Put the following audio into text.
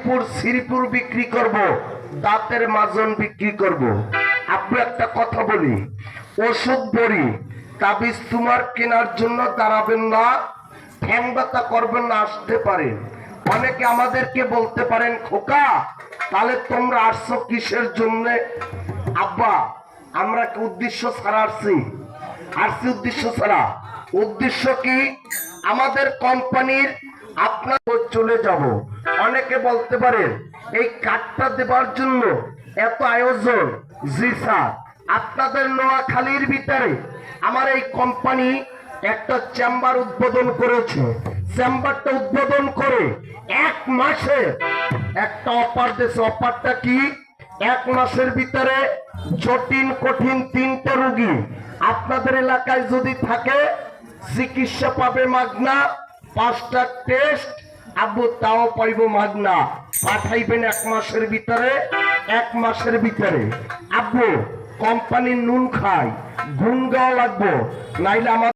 গাজীপুর শ্রীপুর বিক্রি করব, দাঁতের মাজন বিক্রি করব। আপনি একটা কথা বলি, ওষুধ বড়ি তাবিজ তোমার কেনার জন্য দাঁড়াবেন না, ঠ্যাং ব্যথা করবেন না, আসতে পারেন। অনেকে আমাদেরকে বলতে পারেন, খোকা তাহলে তোমরা আসছো কিসের জন্য? আব্বা আমরা কি উদ্দেশ্য ছাড়া আসছি? উদ্দেশ্য ছাড়া। উদ্দেশ্য কি? আমাদের কোম্পানির আপনার চলে যাব। অনেকে বলতে পারেন এই কার্ডটা দেবার জন্য এত আয়োজন। জি স্যার, আপনাদের নোয়াখালীর ভিতরে আমার এই কোম্পানি একটা চেম্বার উদ্বোধন করেছে। চেম্বারটা উদ্বোধন করে 1 মাসে একটা অফার দিয়েছে। অফারটা কি? 1 মাসের ভিতরে জটিল কঠিন 3টে রোগী আপনাদের এলাকায় যদি থাকে চিকিৎসা পাবে মাগনা, 5টা টেস্ট আব্বু তাও পাইব মাগনা। পাঠাইবেন 1 মাসের ভিতরে। 1 মাসের ভিতরে আব্বু কোম্পানির নুন খাই, গুণ গাওয়া লাগবো, নাইলে আমার